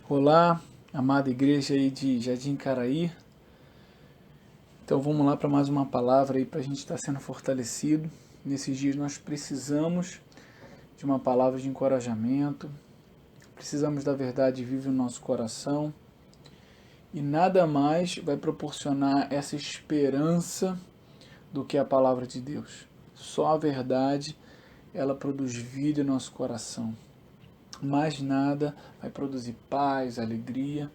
Olá, amada igreja aí de Jardim Caraí. Então vamos lá para mais uma palavra aí para a gente estar sendo fortalecido. Nesses dias nós precisamos de uma palavra de encorajamento, precisamos da verdade viva no nosso coração e nada mais vai proporcionar essa esperança do que a palavra de Deus. Só a verdade, ela produz vida em nosso coração. Mais nada vai produzir paz, alegria,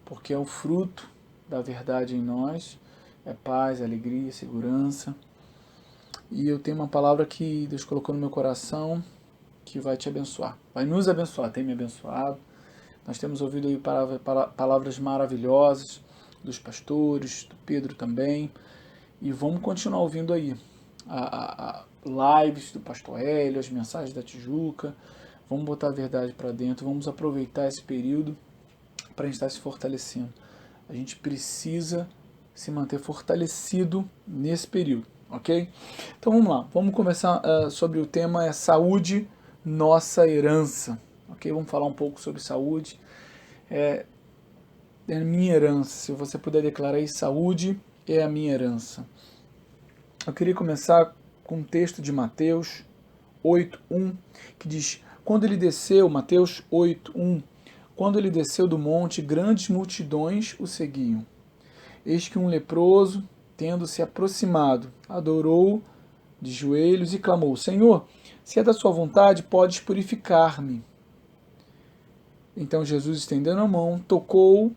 porque é o fruto da verdade em nós, é paz, alegria, segurança. E eu tenho uma palavra que Deus colocou no meu coração que vai te abençoar, vai nos abençoar, tem me abençoado. Nós temos ouvido aí palavras maravilhosas dos pastores, do Pedro também, e vamos continuar ouvindo aí a lives do pastor Hélio, as mensagens da Tijuca. Vamos botar a verdade para dentro, vamos aproveitar esse período para a gente estar se fortalecendo. A gente precisa se manter fortalecido nesse período, ok? Então vamos lá, vamos começar sobre o tema saúde, nossa herança, ok? Vamos falar um pouco sobre saúde. É a minha herança, se você puder declarar aí, saúde é a minha herança. Eu queria começar com um texto de Mateus 8:1, que diz: quando ele desceu, Mateus 8:1, quando ele desceu do monte, grandes multidões o seguiam. Eis que um leproso, tendo se aproximado, adorou de joelhos e clamou: Senhor, se é da sua vontade, podes purificar-me. Então Jesus, estendendo a mão, tocou-lhe,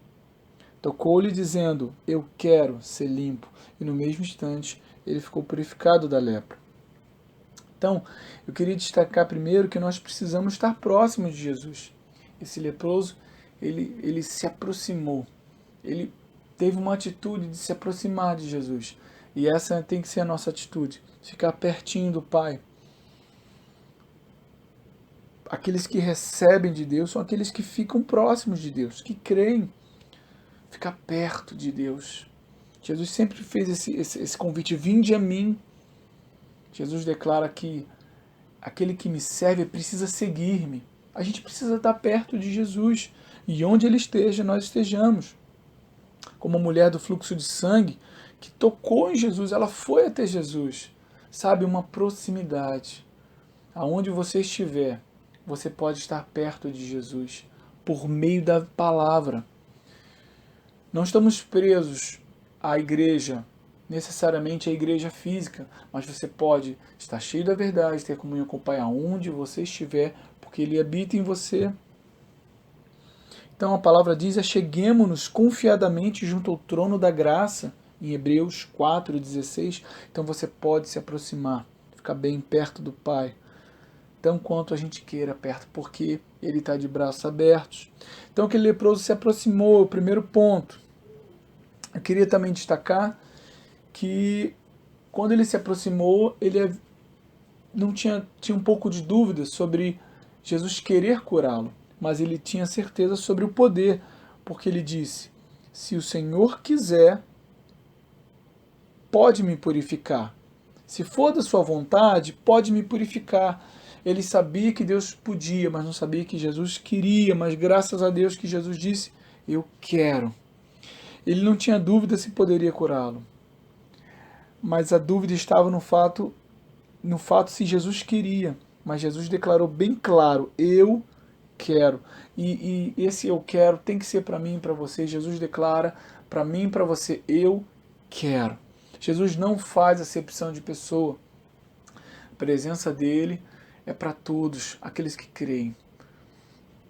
dizendo: eu quero ser limpo. E no mesmo instante ele ficou purificado da lepra. Então, eu queria destacar primeiro que nós precisamos estar próximos de Jesus. Esse leproso, ele se aproximou, ele teve uma atitude de se aproximar de Jesus. E essa tem que ser a nossa atitude, ficar pertinho do Pai. Aqueles que recebem de Deus são aqueles que ficam próximos de Deus, que creem, ficar perto de Deus. Jesus sempre fez esse convite: vinde a mim. Jesus declara que aquele que me serve precisa seguir-me. A gente precisa estar perto de Jesus. E onde ele esteja, nós estejamos. Como a mulher do fluxo de sangue, que tocou em Jesus, ela foi até Jesus. Sabe, uma proximidade. Aonde você estiver, você pode estar perto de Jesus, por meio da palavra. Não estamos presos à igreja, necessariamente a igreja física, mas você pode estar cheio da verdade, ter comunhão com o Pai aonde você estiver, porque Ele habita em você. Então a palavra diz: acheguemo-nos confiadamente junto ao trono da graça, em Hebreus 4:16. Então você pode se aproximar, ficar bem perto do Pai, tão quanto a gente queira perto, porque Ele está de braços abertos. Então aquele leproso se aproximou, o primeiro ponto. Eu queria também destacar que quando ele se aproximou, ele não tinha um pouco de dúvida sobre Jesus querer curá-lo, mas ele tinha certeza sobre o poder, porque ele disse: se o Senhor quiser, pode me purificar. Se for da sua vontade, pode me purificar. Ele sabia que Deus podia, mas não sabia que Jesus queria, mas graças a Deus que Jesus disse: eu quero. Ele não tinha dúvida se poderia curá-lo, mas a dúvida estava no fato se Jesus queria. Mas Jesus declarou bem claro: eu quero. E esse eu quero tem que ser para mim e para você. Jesus declara para mim e para você: eu quero. Jesus não faz acepção de pessoa. A presença dele é para todos, aqueles que creem.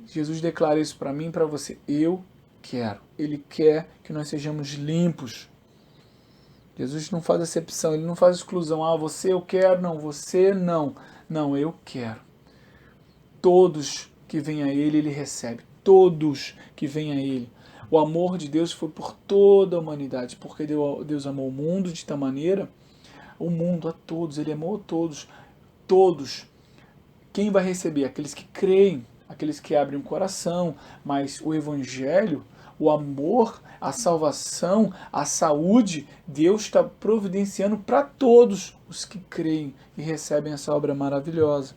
Jesus declara isso para mim e para você: eu quero. Ele quer que nós sejamos limpos. Jesus não faz acepção, ele não faz exclusão. Ah, você eu quero, não, você não. Não, eu quero. Todos que vêm a ele, ele recebe. Todos que vêm a ele. O amor de Deus foi por toda a humanidade, porque Deus amou o mundo de tal maneira, o mundo a todos, ele amou a todos. Todos. Quem vai receber? Aqueles que creem, aqueles que abrem o coração, mas o evangelho, o amor, a salvação, a saúde, Deus está providenciando para todos os que creem e recebem essa obra maravilhosa.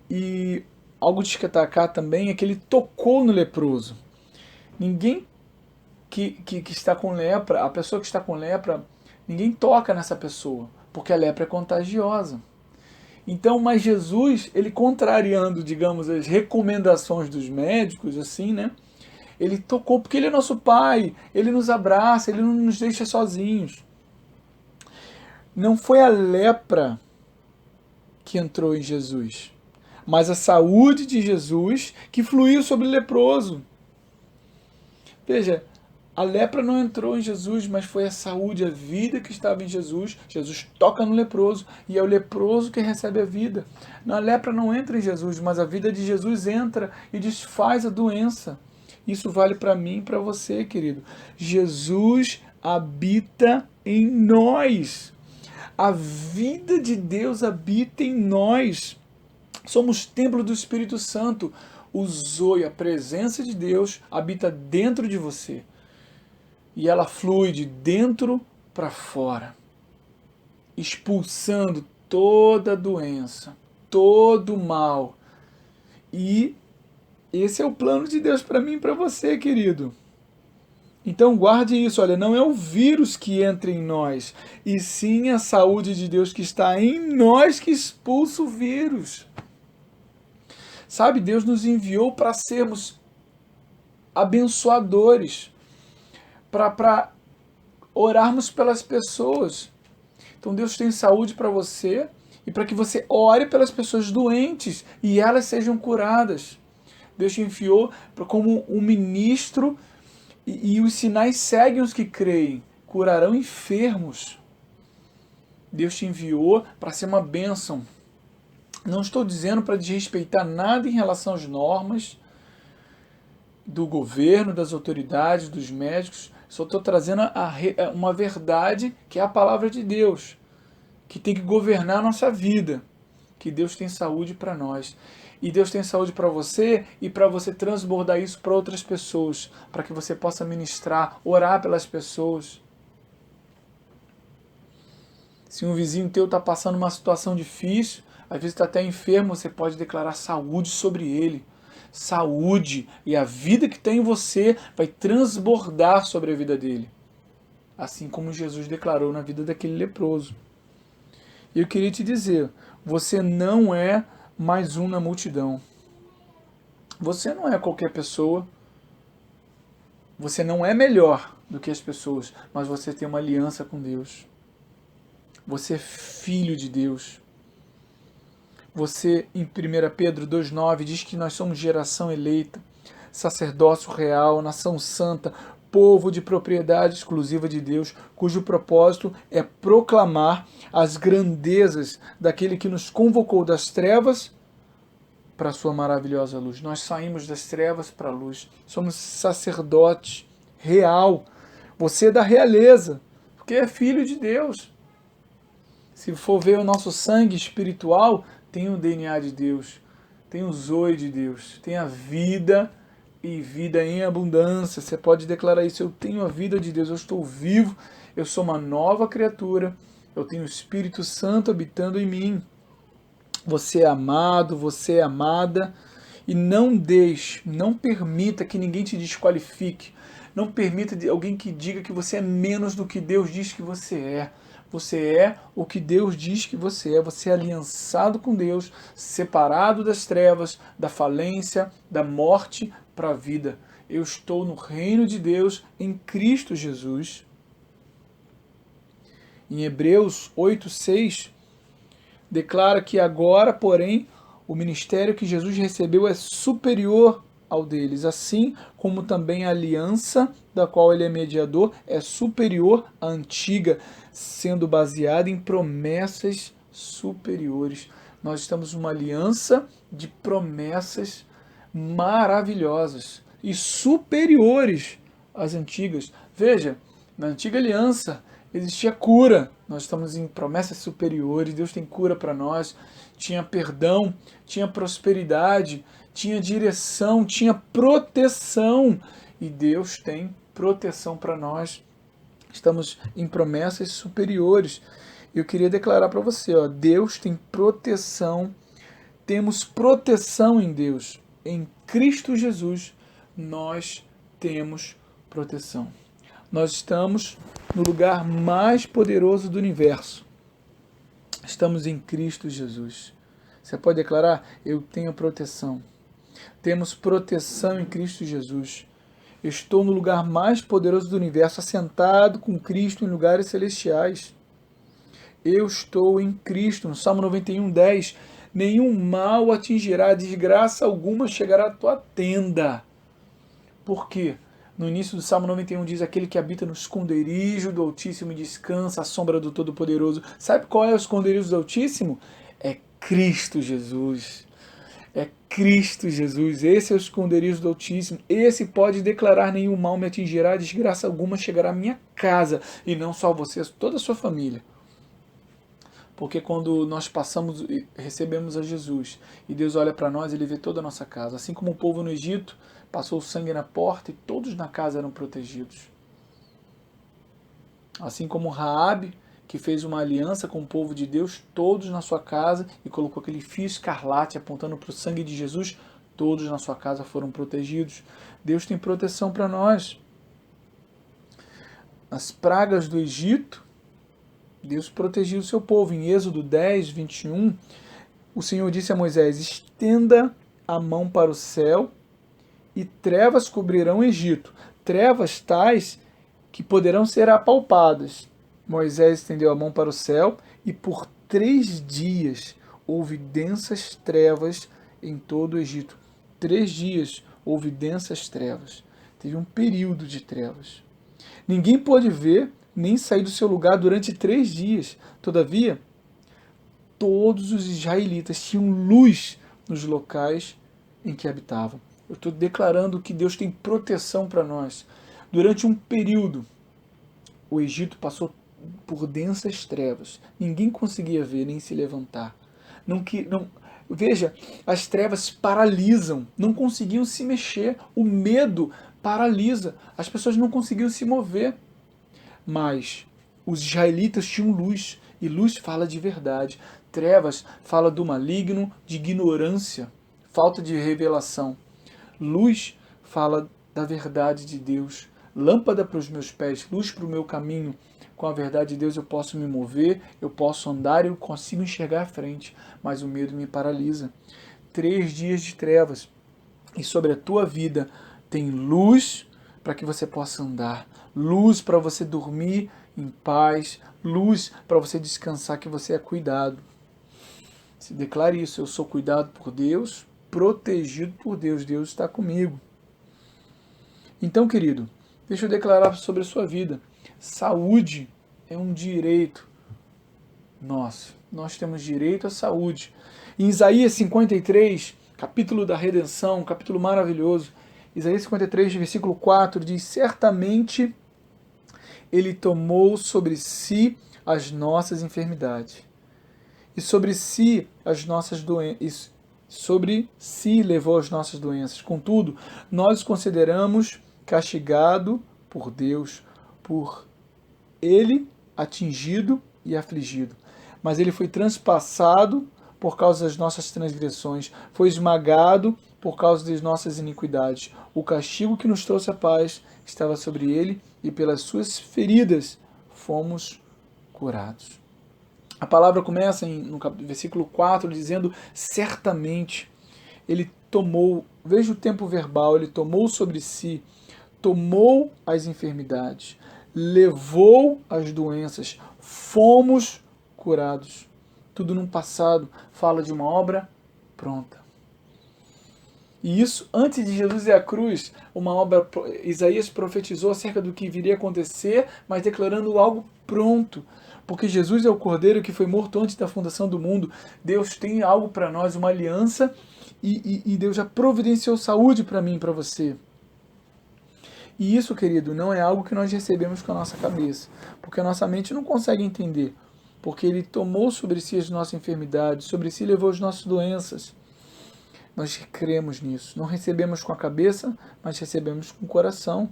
E algo de destacar também é que ele tocou no leproso. Ninguém que está com lepra, a pessoa que está com lepra, ninguém toca nessa pessoa, porque a lepra é contagiosa. Então, mas Jesus, ele contrariando, digamos, as recomendações dos médicos, assim, né? Ele tocou porque ele é nosso Pai, ele nos abraça, ele não nos deixa sozinhos. Não foi a lepra que entrou em Jesus, mas a saúde de Jesus que fluiu sobre o leproso. Veja, a lepra não entrou em Jesus, mas foi a saúde, a vida que estava em Jesus. Jesus toca no leproso e é o leproso que recebe a vida. A lepra não entra em Jesus, mas a vida de Jesus entra e desfaz a doença. Isso vale para mim e para você, querido. Jesus habita em nós. A vida de Deus habita em nós. Somos templo do Espírito Santo. O Zoe, a presença de Deus, habita dentro de você. E ela flui de dentro para fora, expulsando toda doença, todo mal. E esse é o plano de Deus para mim e para você, querido. Então guarde isso, olha, não é o vírus que entra em nós, e sim a saúde de Deus que está em nós que expulsa o vírus. Sabe, Deus nos enviou para sermos abençoadores, para orarmos pelas pessoas. Então Deus tem saúde para você e para que você ore pelas pessoas doentes e elas sejam curadas. Deus te enviou como um ministro e os sinais seguem os que creem, curarão enfermos. Deus te enviou para ser uma bênção. Não estou dizendo para desrespeitar nada em relação às normas do governo, das autoridades, dos médicos. Só estou trazendo uma verdade que é a palavra de Deus, que tem que governar a nossa vida, que Deus tem saúde para nós. E Deus tem saúde para você e para você transbordar isso para outras pessoas, para que você possa ministrar, orar pelas pessoas. Se um vizinho teu está passando uma situação difícil, às vezes está até enfermo, você pode declarar saúde sobre ele. Saúde, e a vida que tem em você vai transbordar sobre a vida dele. Assim como Jesus declarou na vida daquele leproso. E eu queria te dizer, você não é mais um na multidão. Você não é qualquer pessoa. Você não é melhor do que as pessoas, mas você tem uma aliança com Deus. Você é filho de Deus. Você, em 1 Pedro 2,9, diz que nós somos geração eleita, sacerdócio real, nação santa, povo de propriedade exclusiva de Deus, cujo propósito é proclamar as grandezas daquele que nos convocou das trevas para a sua maravilhosa luz. Nós saímos das trevas para a luz. Somos sacerdote real. Você é da realeza, porque é filho de Deus. Se for ver o nosso sangue espiritual, tem o DNA de Deus, tem o zoe de Deus, tem a vida e vida em abundância. Você pode declarar isso: eu tenho a vida de Deus, eu estou vivo, eu sou uma nova criatura, eu tenho o Espírito Santo habitando em mim. Você é amado, você é amada, e não permita que ninguém te desqualifique, não permita alguém que diga que você é menos do que Deus diz que você é. Você é o que Deus diz que você é. Você é aliançado com Deus, separado das trevas, da falência, da morte para a vida. Eu estou no reino de Deus em Cristo Jesus. Em Hebreus 8:6, declara que agora, porém, o ministério que Jesus recebeu é superior ao deles, assim como também a aliança da qual ele é mediador é superior à antiga, sendo baseada em promessas superiores. Nós estamos numa aliança de promessas maravilhosas e superiores às antigas. Veja, na antiga aliança existia cura. Nós estamos em promessas superiores. Deus tem cura para nós. Tinha perdão, tinha prosperidade, tinha direção, tinha proteção. E Deus tem proteção para nós. Estamos em promessas superiores. Eu queria declarar para você, Deus tem proteção, temos proteção em Deus. Em Cristo Jesus, nós temos proteção. Nós estamos no lugar mais poderoso do universo. Estamos em Cristo Jesus. Você pode declarar: eu tenho proteção. Temos proteção em Cristo Jesus. Eu estou no lugar mais poderoso do universo, assentado com Cristo em lugares celestiais. Eu estou em Cristo. No Salmo 91:10, nenhum mal atingirá, desgraça alguma chegará à tua tenda. Por quê? No início do Salmo 91 diz: aquele que habita no esconderijo do Altíssimo descansa à sombra do Todo-Poderoso. Sabe qual é o esconderijo do Altíssimo? É Cristo Jesus. É Cristo Jesus. Esse é o esconderijo do Altíssimo. Esse pode declarar: nenhum mal me atingirá, desgraça alguma chegará à minha casa. E não só você, toda a sua família. Porque quando nós passamos e recebemos a Jesus, e Deus olha para nós, Ele vê toda a nossa casa. Assim como o povo no Egito passou o sangue na porta e todos na casa eram protegidos. Assim como Raabe, que fez uma aliança com o povo de Deus, todos na sua casa, e colocou aquele fio escarlate apontando para o sangue de Jesus, todos na sua casa foram protegidos. Deus tem proteção para nós. As pragas do Egito, Deus protegiu o seu povo. Em Êxodo 10:21, o Senhor disse a Moisés: estenda a mão para o céu e trevas cobrirão o Egito, trevas tais que poderão ser apalpadas. Moisés estendeu a mão para o céu e por 3 dias houve densas trevas em todo o Egito. 3 dias houve densas trevas. Teve um período de trevas. Ninguém pôde ver nem sair do seu lugar durante 3 dias. Todavia, todos os israelitas tinham luz nos locais em que habitavam. Eu estou declarando que Deus tem proteção para nós. Durante um período, o Egito passou por densas trevas. Ninguém conseguia ver nem se levantar. Veja, as trevas paralisam. Não conseguiam se mexer. O medo paralisa. As pessoas não conseguiam se mover. Mas os israelitas tinham luz. E luz fala de verdade. Trevas fala do maligno, de ignorância, falta de revelação. Luz fala da verdade de Deus. Lâmpada para os meus pés, luz para o meu caminho. Com a verdade de Deus eu posso me mover, eu posso andar, eu consigo enxergar à frente. Mas o medo me paralisa. 3 dias de trevas. E sobre a tua vida tem luz para que você possa andar. Luz para você dormir em paz. Luz para você descansar, que você é cuidado. Se declare isso: eu sou cuidado por Deus, protegido por Deus. Deus está comigo. Então, querido, deixa eu declarar sobre a sua vida. Saúde é um direito nosso. Nós temos direito à saúde. Em Isaías 53, capítulo da redenção, um capítulo maravilhoso, Isaías 53, versículo 4, diz: certamente Ele tomou sobre si as nossas enfermidades, e sobre si as nossas doenças, sobre si levou as nossas doenças. Contudo, nós o consideramos castigado por Deus, por Ele atingido e afligido. Mas Ele foi transpassado por causa das nossas transgressões, foi esmagado por causa das nossas iniquidades. O castigo que nos trouxe a paz estava sobre Ele, e pelas suas feridas fomos curados. A palavra começa no versículo 4 dizendo: certamente Ele tomou, veja o tempo verbal, Ele tomou sobre si, tomou as enfermidades, levou as doenças, fomos curados. Tudo no passado fala de uma obra pronta. E isso, antes de Jesus ir à cruz, uma obra, Isaías profetizou acerca do que viria a acontecer, mas declarando algo pronto. Porque Jesus é o Cordeiro que foi morto antes da fundação do mundo. Deus tem algo para nós, uma aliança, e Deus já providenciou saúde para mim e para você. E isso, querido, não é algo que nós recebemos com a nossa cabeça, porque a nossa mente não consegue entender. Porque Ele tomou sobre si as nossas enfermidades, sobre si levou as nossas doenças. Nós cremos nisso. Não recebemos com a cabeça, mas recebemos com o coração.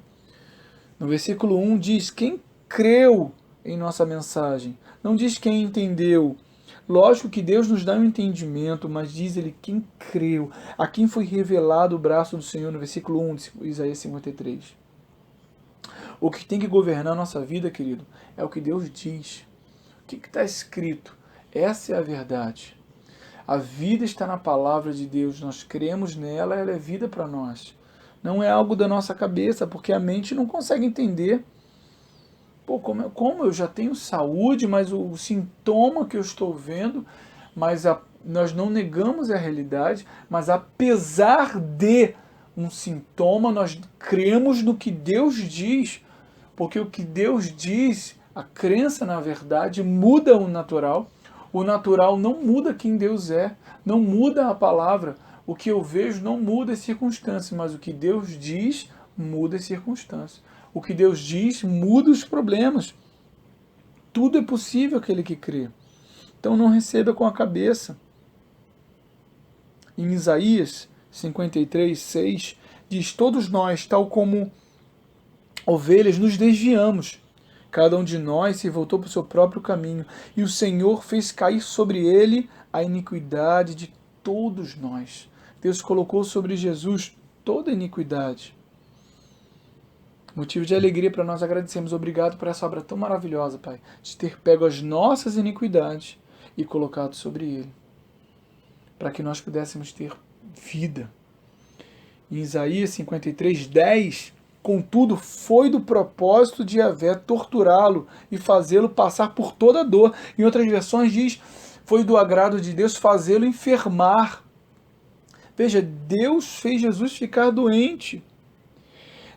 No versículo 1 diz: quem creu em nossa mensagem? Não diz quem entendeu. Lógico que Deus nos dá um entendimento, mas diz ele quem creu, a quem foi revelado o braço do Senhor, no versículo 1 de Isaías 53. O que tem que governar a nossa vida, querido, é o que Deus diz. O que está escrito? Essa é a verdade. A vida está na palavra de Deus, nós cremos nela, ela é vida para nós. Não é algo da nossa cabeça, porque a mente não consegue entender. Pô, como eu já tenho saúde, mas o sintoma que eu estou vendo, nós não negamos a realidade, mas apesar de um sintoma, nós cremos no que Deus diz, porque o que Deus diz, a crença na verdade, muda o natural não muda quem Deus é, não muda a palavra, o que eu vejo não muda as circunstâncias, mas o que Deus diz muda as circunstâncias. O que Deus diz muda os problemas. Tudo é possível aquele que crê. Então não receba com a cabeça. Em Isaías 53:6 diz: todos nós, tal como ovelhas, nos desviamos. Cada um de nós se voltou para o seu próprio caminho, e o Senhor fez cair sobre ele a iniquidade de todos nós. Deus colocou sobre Jesus toda a iniquidade. Motivo de alegria para nós agradecermos. Obrigado por essa obra tão maravilhosa, Pai, de ter pego as nossas iniquidades e colocado sobre ele, para que nós pudéssemos ter vida. Em Isaías 53:10, contudo, foi do propósito de Yahvé torturá-lo e fazê-lo passar por toda dor. Em outras versões diz, foi do agrado de Deus fazê-lo enfermar. Veja, Deus fez Jesus ficar doente.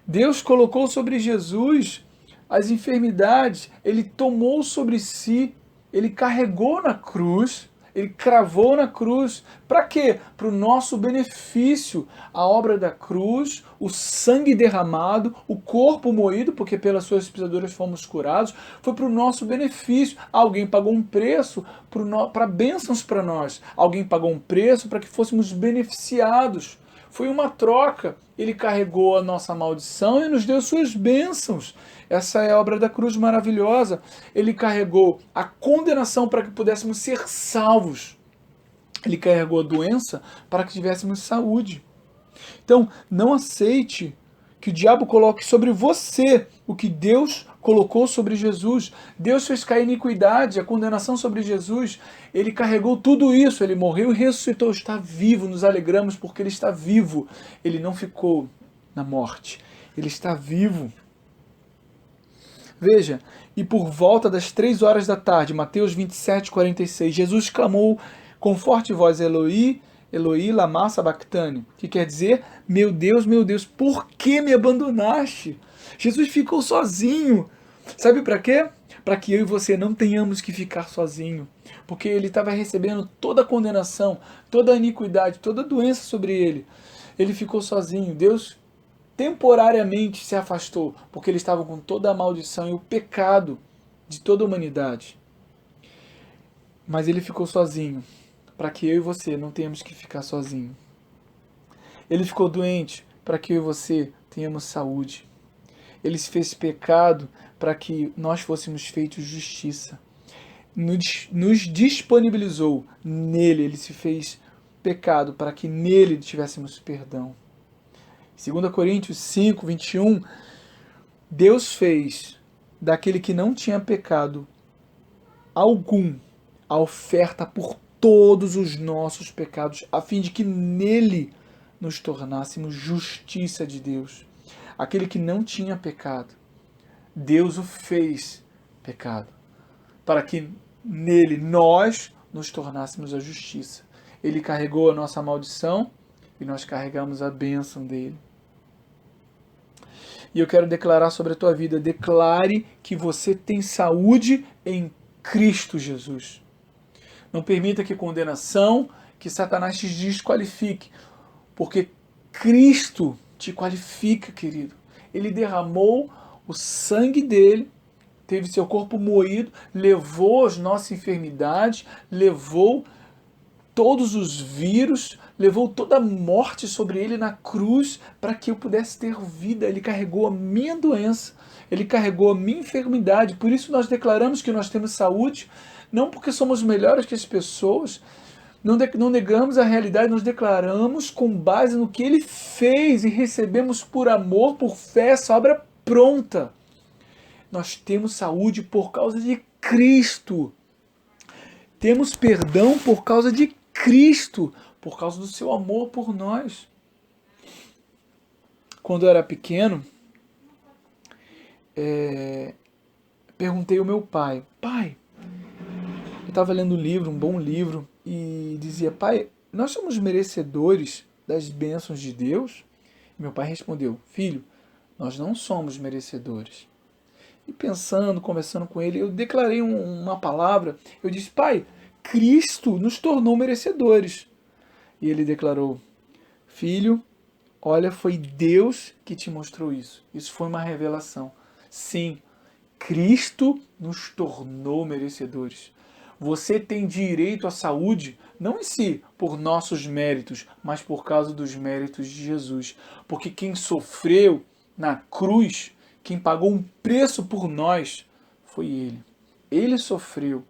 Deus colocou sobre Jesus as enfermidades, ele tomou sobre si, ele carregou na cruz, ele cravou na cruz. Para quê? Para o nosso benefício. A obra da cruz, o sangue derramado, o corpo moído, porque pelas suas pisaduras fomos curados, foi para o nosso benefício. Alguém pagou um preço para bênçãos para nós. Alguém pagou um preço para que fôssemos beneficiados. Foi uma troca. Ele carregou a nossa maldição e nos deu suas bênçãos. Essa é a obra da cruz maravilhosa. Ele carregou a condenação para que pudéssemos ser salvos. Ele carregou a doença para que tivéssemos saúde. Então, não aceite que o diabo coloque sobre você o que Deus colocou sobre Jesus. Deus fez cair iniquidade, a condenação sobre Jesus. Ele carregou tudo isso, ele morreu e ressuscitou, está vivo, nos alegramos porque ele está vivo. Ele não ficou na morte, ele está vivo. Veja, e por volta das 3 horas da tarde, Mateus 27:46, Jesus clamou com forte voz, Eloi, Eloi, lama sabachthani, que quer dizer, meu Deus, por que me abandonaste? Jesus ficou sozinho. Sabe para quê? Para que eu e você não tenhamos que ficar sozinho. Porque ele estava recebendo toda a condenação, toda a iniquidade, toda a doença sobre ele. Ele ficou sozinho. Deus temporariamente se afastou, porque ele estava com toda a maldição e o pecado de toda a humanidade. Mas ele ficou sozinho, para que eu e você não tenhamos que ficar sozinho. Ele ficou doente, para que eu e você tenhamos saúde. Ele se fez pecado para que nós fôssemos feitos justiça. Nos disponibilizou nele, ele se fez pecado para que nele tivéssemos perdão. 2 Coríntios 5:21, Deus fez daquele que não tinha pecado algum a oferta por todos os nossos pecados, a fim de que nele nos tornássemos justiça de Deus. Aquele que não tinha pecado, Deus o fez pecado, para que nele nós nos tornássemos a justiça. Ele carregou a nossa maldição e nós carregamos a bênção dele. E eu quero declarar sobre a tua vida, declare que você tem saúde em Cristo Jesus. Não permita que condenação, que Satanás te desqualifique, porque Cristo te qualifica, querido. Ele derramou o sangue dele, teve seu corpo moído, levou as nossas enfermidades, levou todos os vírus, levou toda a morte sobre ele na cruz para que eu pudesse ter vida. Ele carregou a minha doença, ele carregou a minha enfermidade. Por isso nós declaramos que nós temos saúde, não porque somos melhores que as pessoas, não negamos a realidade, nós declaramos com base no que ele fez e recebemos por amor, por fé, essa obra pronta. Nós temos saúde por causa de Cristo. Temos perdão por causa de Cristo, por causa do seu amor por nós. Quando eu era pequeno, perguntei ao meu pai, eu estava lendo um livro, um bom livro, e dizia, pai, nós somos merecedores das bênçãos de Deus? E meu pai respondeu, filho, nós não somos merecedores. E pensando, conversando com ele, eu declarei uma palavra, eu disse, pai, Cristo nos tornou merecedores. E ele declarou, filho, olha, foi Deus que te mostrou isso. Isso foi uma revelação. Sim, Cristo nos tornou merecedores. Você tem direito à saúde, não em si, por nossos méritos, mas por causa dos méritos de Jesus. Porque quem sofreu na cruz, quem pagou um preço por nós, foi Ele. Ele sofreu.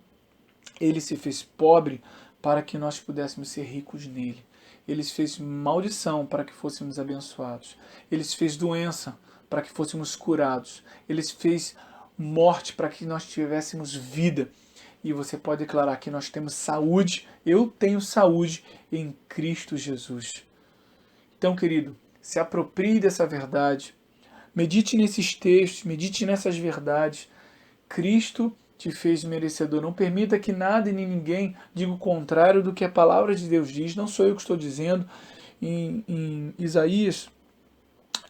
Ele se fez pobre para que nós pudéssemos ser ricos nele. Ele se fez maldição para que fôssemos abençoados. Ele se fez doença para que fôssemos curados. Ele se fez morte para que nós tivéssemos vida. E você pode declarar que nós temos saúde, eu tenho saúde em Cristo Jesus. Então, querido, se aproprie dessa verdade, medite nesses textos, medite nessas verdades. Cristo te fez merecedor. Não permita que nada e nem ninguém diga o contrário do que a palavra de Deus diz. Não sou eu que estou dizendo. Em Isaías,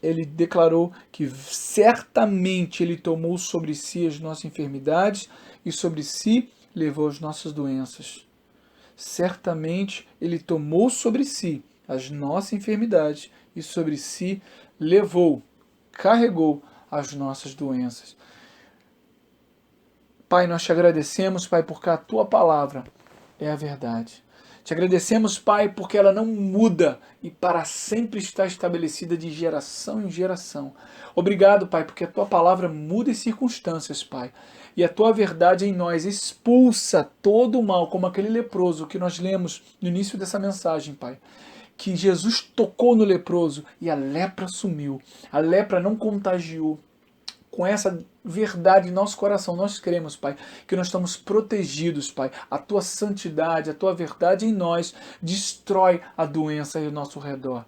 ele declarou que certamente ele tomou sobre si as nossas enfermidades e sobre si levou as nossas doenças. Certamente ele tomou sobre si as nossas enfermidades e sobre si levou, carregou as nossas doenças. Pai, nós te agradecemos, Pai, porque a tua palavra é a verdade. Te agradecemos, Pai, porque ela não muda e para sempre está estabelecida de geração em geração. Obrigado, Pai, porque a tua palavra muda as circunstâncias, Pai. E a tua verdade em nós expulsa todo o mal, como aquele leproso que nós lemos no início dessa mensagem, Pai. Que Jesus tocou no leproso e a lepra sumiu. A lepra não contagiou. Com essa verdade em nosso coração, nós cremos, Pai, que nós estamos protegidos, Pai. A tua santidade, a tua verdade em nós destrói a doença ao nosso redor.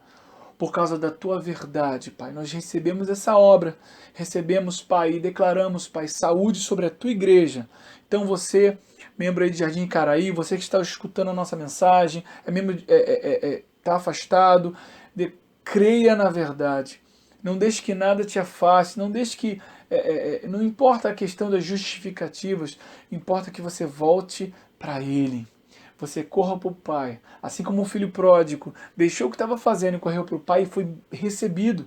Por causa da tua verdade, Pai, nós recebemos essa obra, recebemos, Pai, e declaramos, Pai, saúde sobre a tua igreja. Então você, membro aí de Jardim Caraí, você que está escutando a nossa mensagem, está afastado, creia na verdade. Não deixe que nada te afaste, não deixe que... não importa a questão das justificativas, importa que você volte para Ele. Você corra para o Pai. Assim como o filho pródigo deixou o que estava fazendo e correu para o Pai e foi recebido.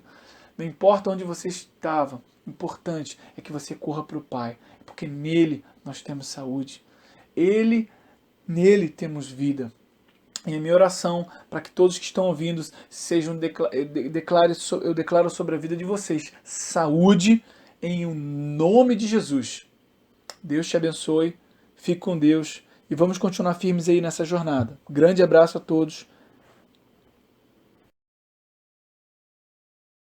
Não importa onde você estava, o importante é que você corra para o Pai, porque nele nós temos saúde. Nele temos vida. E a minha oração para que todos que estão ouvindo sejam eu declaro sobre a vida de vocês saúde em o nome de Jesus. Deus te abençoe, fique com Deus e vamos continuar firmes aí nessa jornada. Grande abraço a todos.